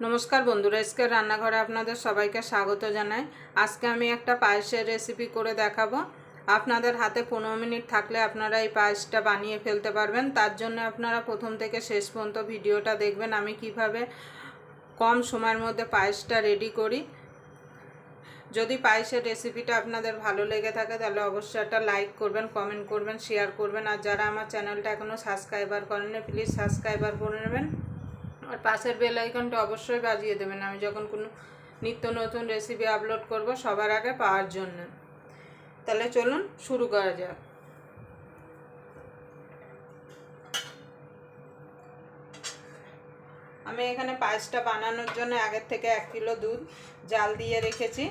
नमस्कार बंधुरा आजके रान्नाघरे आपनादेर सबाइके स्वागत जानाई। आजके आमी एकटा पायेसेर रेसिपि करे देखाबो। आपनादेर हाते 15 मिनिट थाकले आपनारा एई पायेसटा बानिये फेलते पारबेन। तार जोन्नो आपनारा प्रथम थेके शेष पर्यन्त भिडियोटा देखबेन आमी किभाबे कम समयेर मध्य पायेसटा रेडी करी। यदि पायेसेर रेसिपिटा आपनादेर भालो लेगे थाके ताहले अवश्यई एकटा लाइक करबेन, कमेंट करबेन, शेयर करबेन। और जारा आमार चैनलटा एखोनो सबस्क्राइबार करेननि प्लिज सबस्क्राइबार करे नेबेन और पाशेर बेल आइकनटा अवश्यई बाजिए देवें आमी जखन कोनो नित्य नतून रेसिपि आपलोड करब सबार आगे पाওয়ার জন্য। ताहले चलुन शुरू करा जाक। आमी एखाने पायेसटा बानानोर जন্য आगे थेके 1 किलो दूध जाल दिए रेखेছি।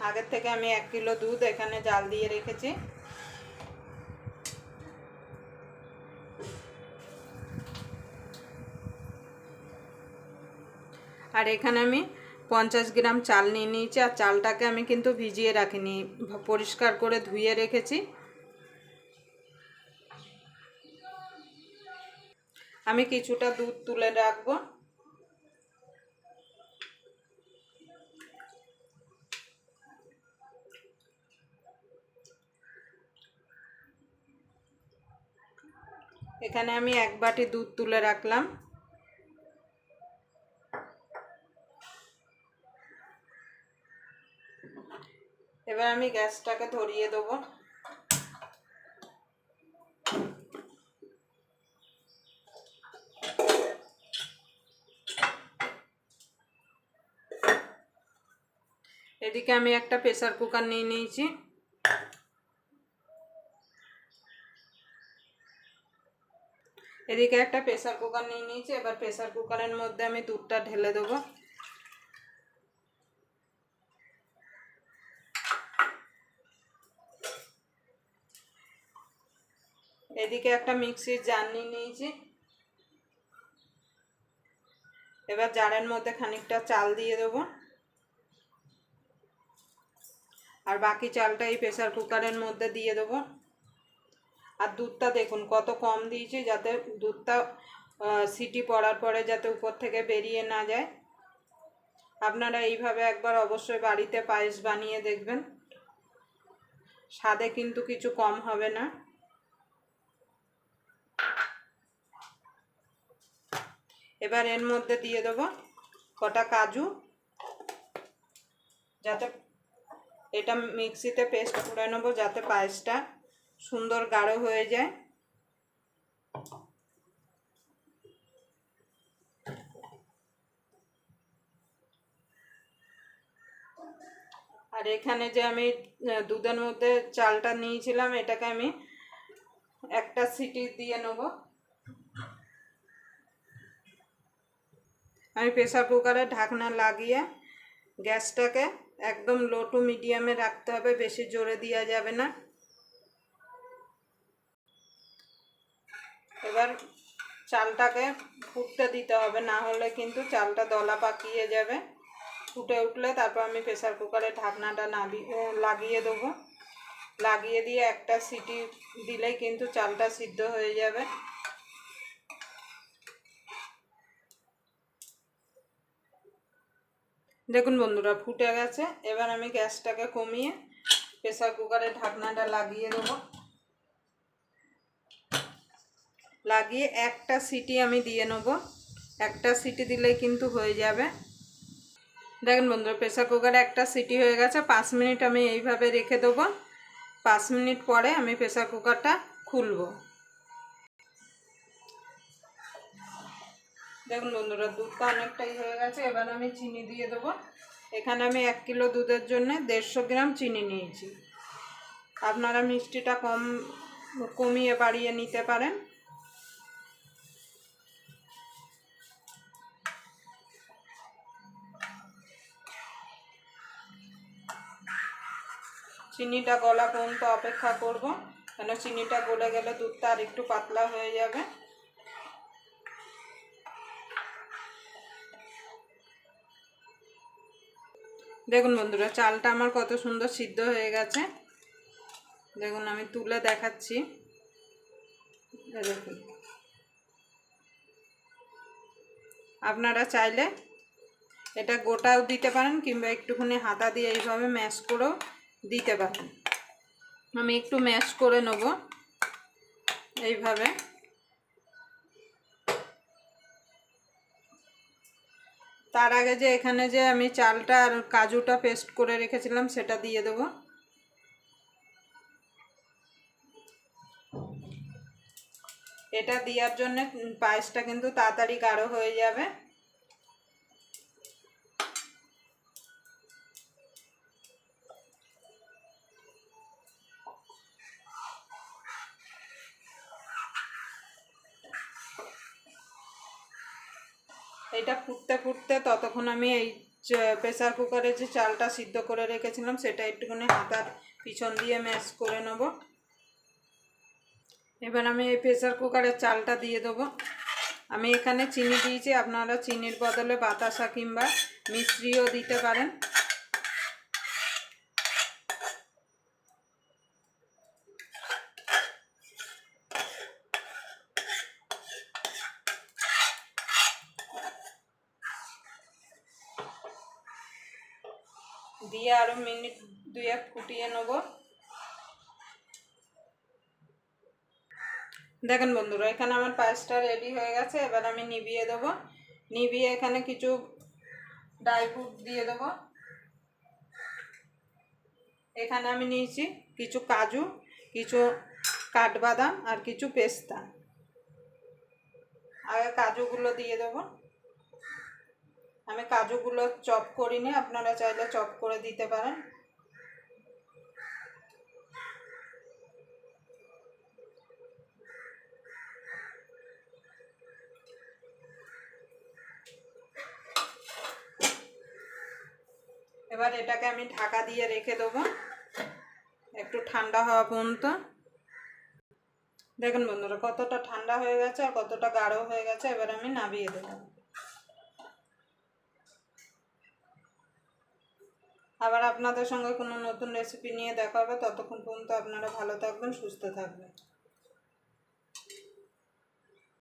आगे थेके आमी 1 किलो दूध एखाने जाल दिए रेखेছি। और एखाने आमी 50 ग्राम चाल निये निয়েছি। और चालटाके आमी किन्तु भिजिए राखिनी, परिष्कार करे धुए रेखेছি। आमी किछुटा दूध तुले राखबो। एखाने आमी 1 बाटी दूध तुले राखलाम। एबार आमी गैसटाके धरिए देबो। एदिके आमी एकटा प्रेसार कुकार निये निয়েছি। एदिके एकटा प्रेसार कुकार निये निয়েছি। एबार प्रेसार कुकारेर मध्य आमी दूधटा ढेले देबो। एदिके एकटा मिक्सिर जार निये निয়েছি। एबार जारेर मध्य खानिकटा चाल दिए देबो और बाकी चालटा এই प्रेसार कुकारेर मध्य दिए देबो। और दूधटा देखुन कत कम दिয়েছি যাতে दूधटा সিটি পড়ার পরে যাতে উপর থেকে বেরিয়ে না যায়। আপনারা এইভাবে একবার অবশ্যই বাড়িতে পায়েস বানিয়ে দেখবেন, স্বাদে কিন্তু কিছু কম হবে না। এবার এর মধ্যে দিয়ে দেব কটা কাজু, যাতে এটা মিক্সিতে পেস্ট করে নেব যাতে পায়েসটা সুন্দর গাঢ় হয়ে যায়। আর এখানে যে আমি দুধের মধ্যে চালটা নিয়েছিলাম এটাকে আমি একটা সিটি দিয়ে নেব। আমি প্রেসার কুকারে ঢাকনা লাগিয়ে গ্যাসটাকে একদম লো টু মিডিয়ামে রাখতে হবে, বেশি জোরে দেওয়া যাবে না। এবার চালটাকে ফুটতে দিতে হবে, না হলে কিন্তু চালটা দলা পাকিয়ে যাবে। ফুটে উঠলে তারপর আমি প্রেসার কুকারে ঢাকনাটা লাগিয়ে দেবো। লাগিয়ে দিয়ে একটা সিটি দিলেই কিন্তু চালটা সিদ্ধ হয়ে যাবে। দেখুন বন্ধুরা ফুটে গেছে। এবার আমি গ্যাসটাকে কমিয়ে প্রেসার কুকারে ঢাকনাটা লাগিয়ে দেবো। লাগিয়ে একটা সিটি আমি দিয়ে নেব। একটা সিটি দিলেই কিন্তু হয়ে যাবে। দেখুন বন্ধুরা প্রেসার কুকারে একটা সিটি হয়ে গেছে। 5 মিনিট আমি এইভাবে রেখে দেবো। 5 মিনিট পরে আমি প্রেসার কুকারটা খুলব। দেখুন বন্ধুরা দুধটা অনেকটাই হয়ে গেছে। এবার আমি চিনি দিয়ে দেবো। এখানে আমি 1 কিলো দুধের জন্য 150 গ্রাম চিনি নিয়েছি। আপনারা মিষ্টিটা কমিয়ে বাড়িয়ে নিতে পারেন। চিনিটা গলা পর্যন্ত অপেক্ষা করব, কেন চিনিটা গলে গেলে দুধটা আর একটু পাতলা হয়ে যাবে। দেখুন বন্ধুরা চালটা আমার কত সুন্দর সিদ্ধ হয়ে গেছে। দেখুন আমি তুলে দেখাচ্ছি। দেখুন আপনারা চাইলে এটা গোটাও দিতে পারেন কিংবা একটুখানি হাতা দিয়ে এইভাবে ম্যাশ করেও দিতে পারেন। আমি একটু ম্যাশ করে নেব এইভাবে। তার আগে যে এখানে যে আমি চালটা আর কাজুটা পেস্ট করে রেখেছিলাম সেটা দিয়ে দেবো। এটা দেওয়ার জন্য পায়েসটা কিন্তু তাড়াতাড়ি গাঢ় হয়ে যাবে। এটা ফুটতে ফুটতে ততক্ষণ আমি এই প্রেসার কুকারে যে চালটা সিদ্ধ করে রেখেছিলাম সেটা একটুখানি হাতার পিছন দিয়ে ম্যাশ করে নেব। এবার আমি এই প্রেসার কুকারের চালটা দিয়ে দেবো। আমি এখানে চিনি দিয়েছি, আপনারা চিনির বদলে বাতাসা কিংবা মিশ্রিও দিতে পারেন। দিয়ে আরও মিনিট 2-1 ফুটিয়ে নেব। দেখেন বন্ধুরা, এখানে আমার পায়েসটা রেডি হয়ে গেছে। এবার আমি নিভিয়ে দেবো। নিভিয়ে এখানে কিছু ড্রাই ফ্রুট দিয়ে দেবো। এখানে আমি নিয়েছি কিছু কাজু, কিছু কাঠবাদাম আর কিছু পেস্তা। আগে কাজুগুলো দিয়ে দেবো। আমি কাজুগুলো চপ করিনি, আপনারা চাইলে চপ করে দিতে পারেন। এবার এটাকে আমি ঢাকা দিয়ে রেখে দেবো একটু ঠান্ডা হওয়া পর্যন্ত। দেখুন বন্ধুরা, কতটা ঠান্ডা হয়ে গেছে আর কতটা গাঢ় হয়ে গেছে। এবার আমি নামিয়ে দেবো। আবার আপনাদের সঙ্গে কোনো নতুন রেসিপি নিয়ে দেখা হবে। ততক্ষণ পর্যন্ত আপনারা ভালো থাকবেন, সুস্থ থাকবেন।